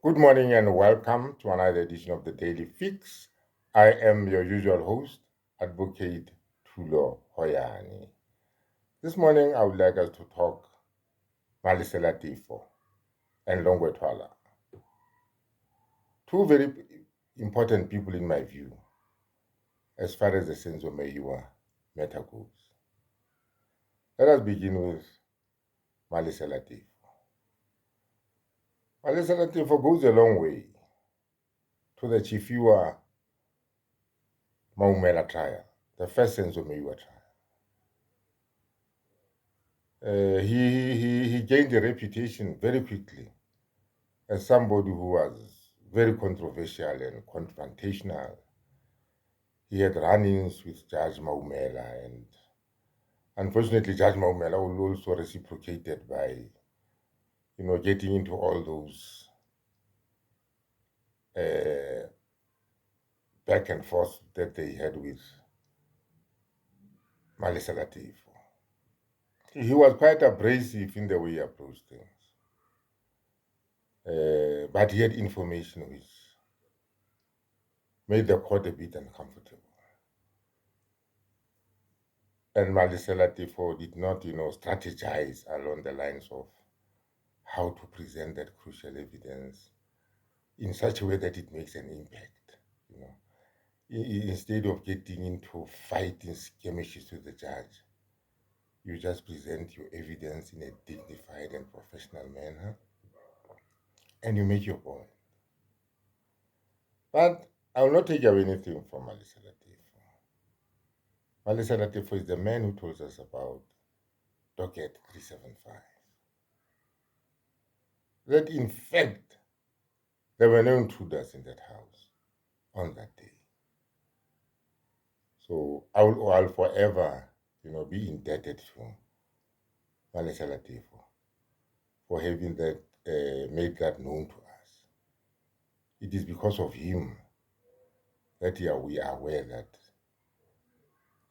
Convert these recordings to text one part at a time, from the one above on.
Good morning and welcome to another edition of the Daily Fix. I am your usual host, Advocate Tulo Hoyani. This morning, I would like us to talk Malisela Tefo and Longwe Twala. Two very important people in my view, as far as the sense of Meyiwa matter goes. Let us begin with Malisela Tefo. Malisela Tefo goes a long way to the Chifiwa Maumela trial, the first sense of Meyiwa trial. He gained a reputation very quickly as somebody who was very controversial and confrontational. He had run-ins with Judge Maumela, and unfortunately, Judge Maumela also reciprocated by, getting into all those back and forth that they had with Malisela Tefo. He was quite abrasive in the way he approached things, but he had information which made the court a bit uncomfortable. And Malisela Tefo did not, strategize along the lines of how to present that crucial evidence in such a way that it makes an impact. Instead of getting into fighting skirmishes with the judge, you just present your evidence in a dignified and professional manner, and you make your point. But I will not take away anything from Malisela Tefo. Malisela Tefo is the man who told us about docket 375. That in fact, there were no intruders in that house on that day. So I'll forever, be indebted to Malisela Tefo for having that made that known to us. It is because of him that we are aware that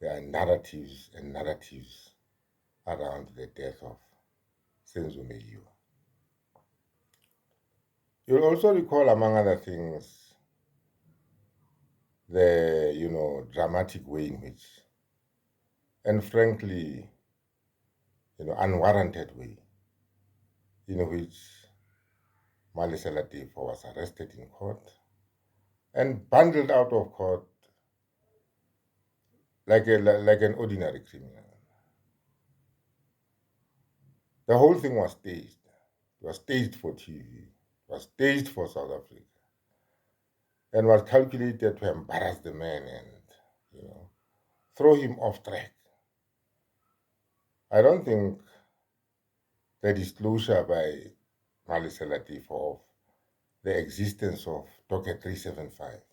there are narratives and narratives around the death of Senzo Meyiwa. You'll also recall, among other things, the dramatic way in which, and frankly, unwarranted way in which Malisela Tefo was arrested in court and bundled out of court like an ordinary criminal. The whole thing was staged. It was staged for TV. It was staged for South Africa, and was calculated to embarrass the man and throw him off track. I don't think the disclosure by Malisela Tefo of the existence of docket 375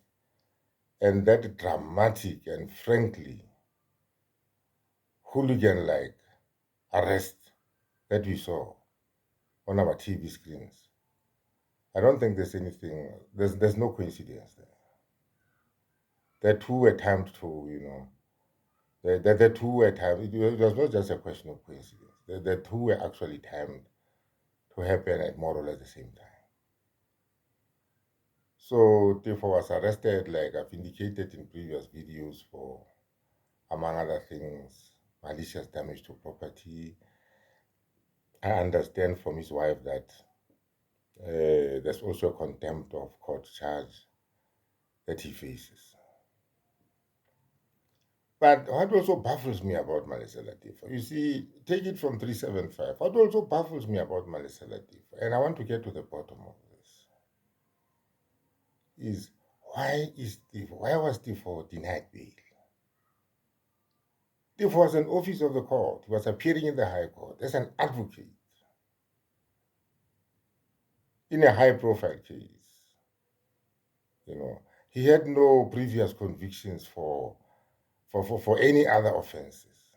and that dramatic and frankly hooligan-like arrest that we saw on our TV screens, I don't think there's no coincidence there. The two were timed to, the two were timed, it was not just a question of coincidence. The two were actually timed to happen at more or less the same time. So Tefo was arrested, like I've indicated in previous videos, for, among other things, malicious damage to property. I understand from his wife that there's also a contempt of court charge that he faces. But what also baffles me about Malisela Tefo, you see, take it from 375. What also baffles me about Malisela Tefo, and I want to get to the bottom of this, is why was Tefo denied bail? Tefo was an officer of the court. He was appearing in the High Court as an advocate in a high-profile case. He had no previous convictions for any other offenses.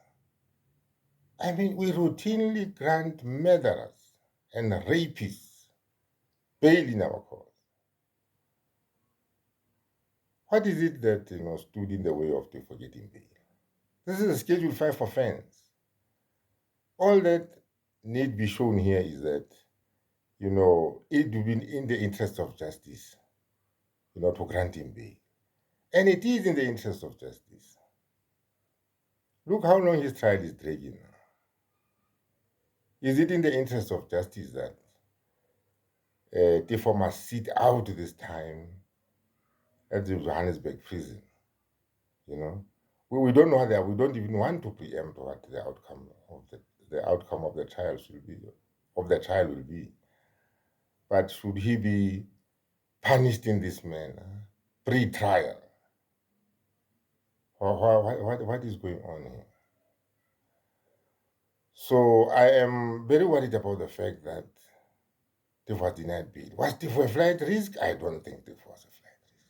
I mean, we routinely grant murderers and rapists bail in our courts. What is it that stood in the way of Tefo getting bail? This is a Schedule 5 offense. All that need be shown here is that it would be in the interest of justice, to grant him bail. And it is in the interest of justice. Look how long his trial is dragging now. Is it in the interest of justice that Tefo must sit out this time at the Johannesburg prison? You know, we don't know that. We don't even want to preempt what the outcome of the trial should be, of the trial will be. But should he be punished in this manner, pre-trial? What is going on here? So I am very worried about the fact that Tiff was denied bail. Was Tiff a flight risk? I don't think Tiff was a flight risk.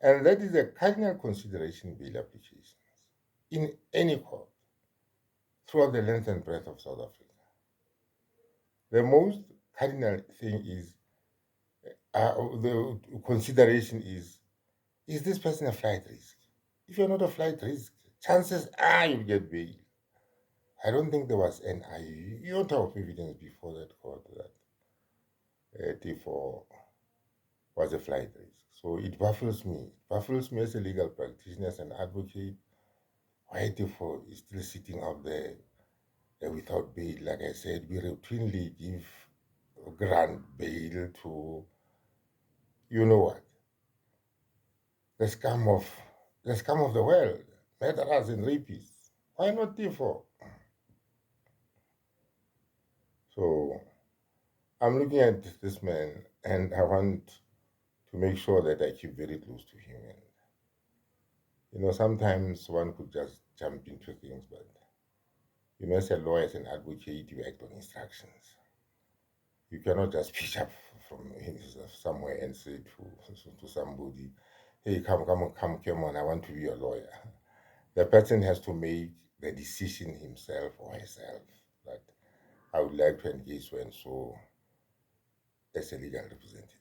And that is a cardinal consideration in bail applications in any court throughout the length and breadth of South Africa. The most cardinal thing is the consideration is this person a flight risk? If you're not a flight risk, chances are you get bail. I don't think there was an iota of evidence before that court that T4 was a flight risk. So it baffles me. It baffles me as a legal practitioner, as an advocate, why T4 is still sitting out there without bail. Like I said, we routinely give grant bail to, you know what, the scum of the world, murderers and rapists. Why not T4? So I'm looking at this man and I want to make sure that I keep very close to him. And sometimes one could just jump into things, but as a lawyer, as an advocate, you act on instructions. You cannot just pitch up from somewhere and say to somebody, "Hey, come on! I want to be your lawyer." The person has to make the decision himself or herself that I would like to engage so and so as a legal representative.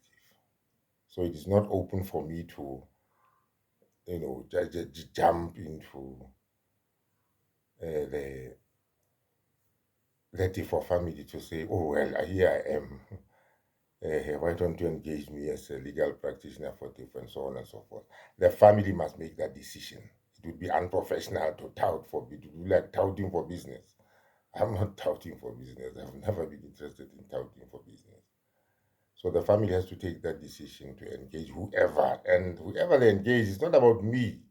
So it is not open for me to, just jump into the for family to say, "Oh well, here I am. Why don't you engage me as a legal practitioner for TIF and so on and so forth?" The family must make that decision. It would be unprofessional to tout for to do like touting for business. I'm not touting for business. I've never been interested in touting for business. So the family has to take that decision to engage whoever, and whoever they engage is not about me.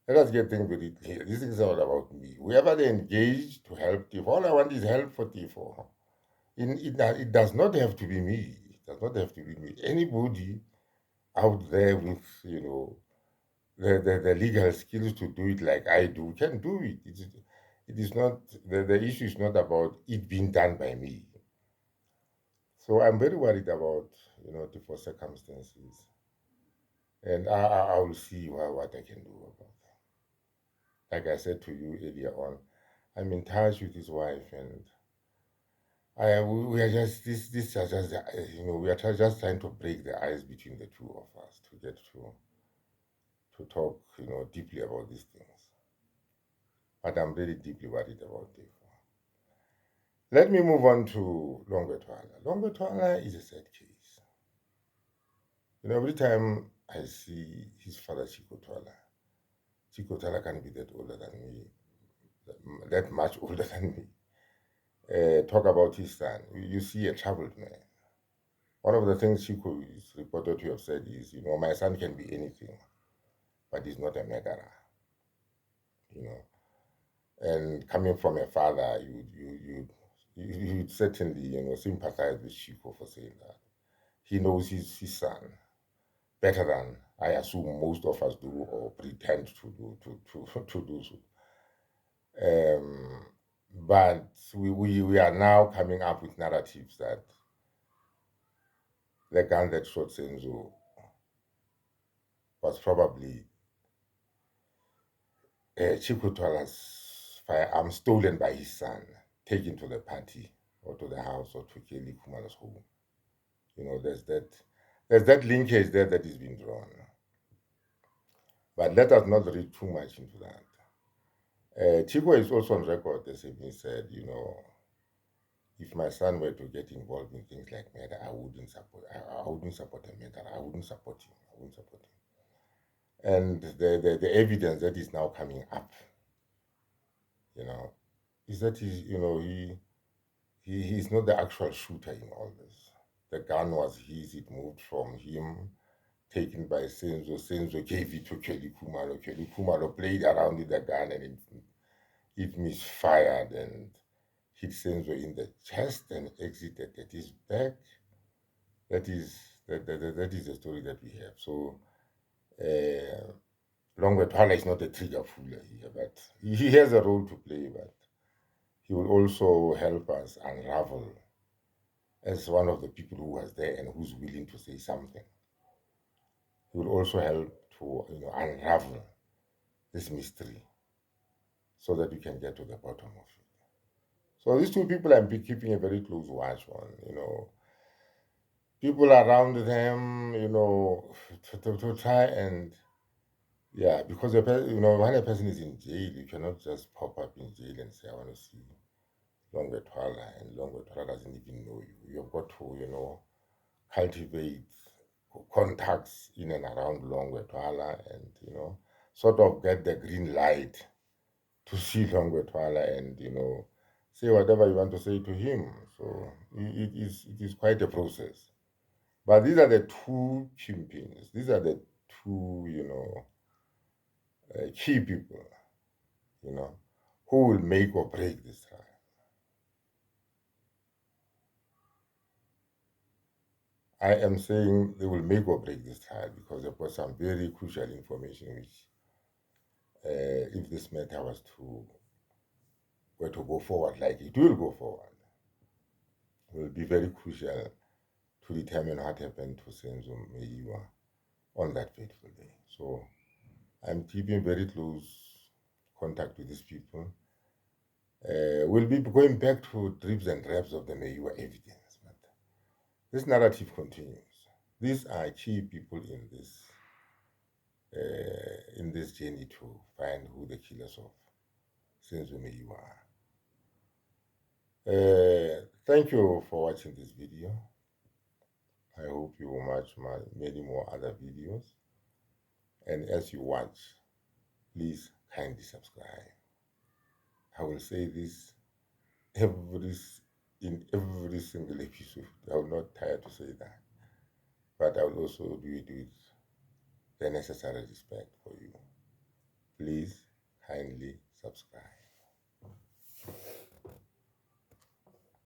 Let us get things very clear. This is all about me. Whoever they engage to help TIF, all I want is help for TIF. It does not have to be me. It does not have to be me. Anybody out there with, the legal skills to do it like I do can do it. It is not, the issue is not about it being done by me. So I'm very worried about, the circumstances. And I will see what I can do about that. Like I said to you earlier on, I'm in touch with his wife, and we are just this are just we are just trying to break the ice between the two of us to get to talk deeply about these things. But I'm very deeply worried about it. Let me move on to Longwe Twala. Longwe Twala is a sad case. Every time I see his father Chico Twala can be that older than me, that much older than me. Talk about his son. You see a troubled man. One of the things Chico is reported to have said is, my son can be anything, but he's not a murderer. You know, and coming from a father, you'd certainly, sympathize with Chico for saying that. He knows his son better than I assume most of us do or pretend to do so. But we are now coming up with narratives that the gun that shot Senzo was probably Chico Twala's firearm stolen by his son, taken to the party or to the house or to Kelly Kumala's home. There's that linkage there that is being drawn. But let us not read too much into that. Chico is also on record as having said, if my son were to get involved in things like murder, I wouldn't support. I wouldn't support a murderer. I wouldn't support him. I wouldn't support him. And the evidence that is now coming up, you know, is that he's not the actual shooter in all this. The gun was his. It moved from him, taken by Senzo. Senzo gave it to Kelly Kumalo. Kelly Kumalo played around with the gun, and it misfired and hit Senzo in the chest and exited at his back. That is that is the story that we have. So uh, Longwe Twala is not a trigger puller here, but he has a role to play. But he will also help us unravel as one of the people who was there and who's willing to say something. He will also help to unravel this mystery so that we can get to the bottom of it. So these two people I'm keeping a very close watch on. People around them, to try and because when a person is in jail, you cannot just pop up in jail and say I want to see Longwe Twala, and Longwe Twala doesn't even know you. You've got to cultivate contacts in and around Longwe Twala, and sort of get the green light to see Longwe Twala, and say whatever you want to say to him. So it is quite a process. But these are the two kingpins. These are the two, key people, you know, who will make or break this trial. I am saying they will make or break this trial because they've got some very crucial information which, if this matter were to go forward, like it will go forward, will be very crucial to determine what happened to Senzo Meyiwa on that fateful day. So I'm keeping very close contact with these people. We'll be going back to drips and drabs of the Meyiwa evidence, but this narrative continues. These are key people in this journey to find who the killers of Senzo Meyiwa are. Thank you for watching this video. I hope you will watch many more other videos. And as you watch, please kindly subscribe. I will say this every in every single episode. I will not tire to say that. But I will also do it with the necessary respect for you. Please kindly subscribe.